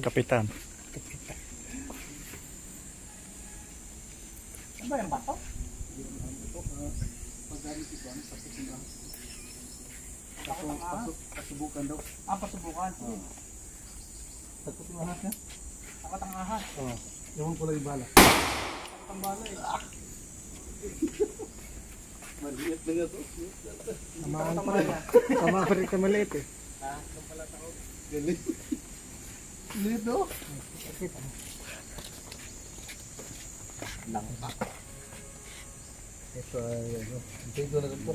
Kapitan. Ano ba yung bato? Paggamit ito, ano sa pasubukan daw. Pasubukan. Takot yung ahas niya? Takot ang ahas. Oo. Ewan ko lang yung bala. Takot ang bala eh. Maliit na nga to. Tamaan pa rin. Tama pa rin ka maliit eh. Ito pala takot. Galit. Galit no? Langka. Ito ay ano. Ito na ito.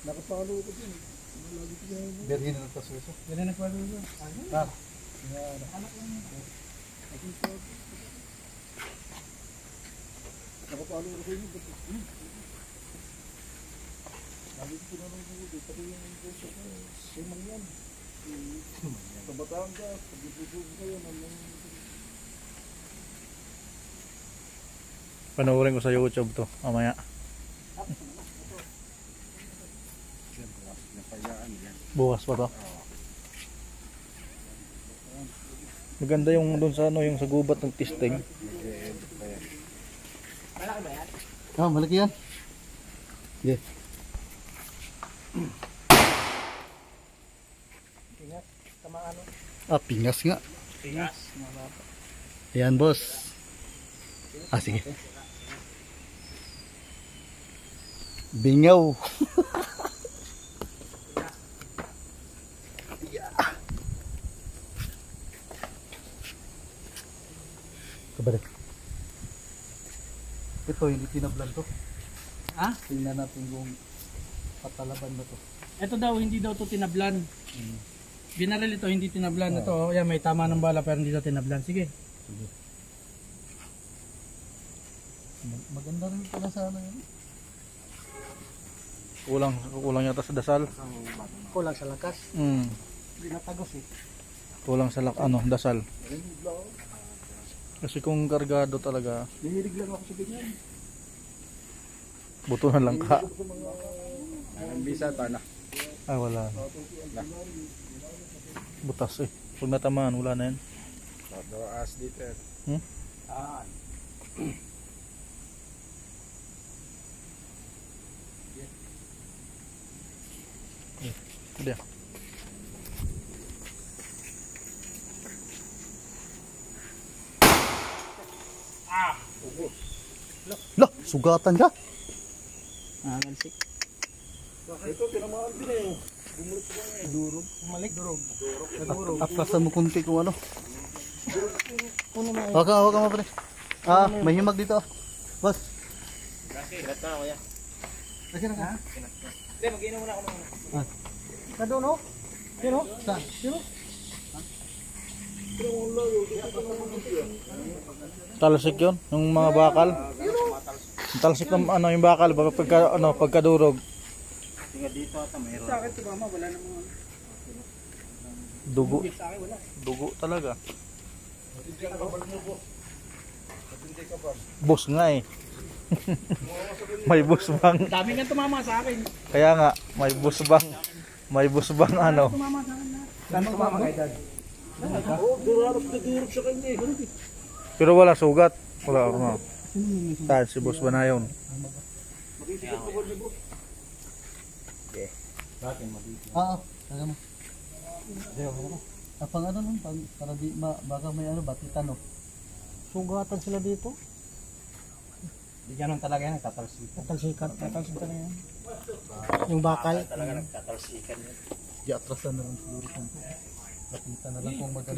Nakapalo ko din. Bergin na ito suso. Yan na nagpalo yun. Ah. Anak lang yun. Nakapalo ko din. Sabi ko na nung buti. Pati yung buso ko. Simang yan. Sa Batangas. Pag-ibusog kayo. Panoorin ko sa YouTube to mamaya. Bukas pa to. Maganda yung doon sa ano, yung sa gubat ng testing. Malaki ba yan? Ah, malaki yan. Yeah. Pingas. Tamaan ano? Ah, pingas nga. Pingas. Ayan, boss. Ah, sige. Bingaw. Kabalik. Ito, hindi tinablan to. Ha? Tingnan natin kung patalaban ba to. Ito daw, hindi daw to tinablan. Binaril ito, hindi tinablan. Ito, yan, may tama ng bala pero hindi daw tinablan. Sige. Sige. Maganda rin pala sana yun. Kulang yata sa dasal. Kulang sa lakas. Hindi natagos eh. Kulang sa dasal. Kasi kung kargado talaga, Nahilig lang ako sa ganyan. buto na lang ka. Ang bisa na. Ah, wala na. Butas eh. Pag natamaan, wala na yan. As dito. Ah. Udah. Lah, sugatan ka? Nansik. Ito, tinamaan din eh. Bumulot ko nga eh. Durog. Bumalik. Durog. Atrasan mo kunti kung ano. Wag ka mo pre. Ah, may himag dito. Boss. Kasi, gata ako yan. Kasi na ka? Hindi, mag-inom muna ako naman. Ah. Ka doon oh? Yun oh? Saan? Yun oh? Talsik yun, yung mga bakal. Talsik ng ano yung bakal pagkadurog. Tingnan dito ata mayroon. Sa akin, mama, wala namang Dugo. sa akin, wala. Dugo talaga. Bus nga eh. May bus bang. Dami nga tumama sa akin. Kaya nga, may bus bang. May bus bang ano. Tumama sa akin na. Saan tumama kay dad? Oo, durarap na durog sa kanya eh. Pero wala sugat. Wala ano. Saan si boss ba na yun? Ah, taga mo. Pang ano nun, para di, baka may ano, batitan no. Sugatan sila dito. Hindi ganun talaga yan, tatalsikan. Tatalsikan na yan. Yung bakal. Talaga nagtatalsikan yun. Di atrasan na lang siguro kung batitan na lang kung magaling.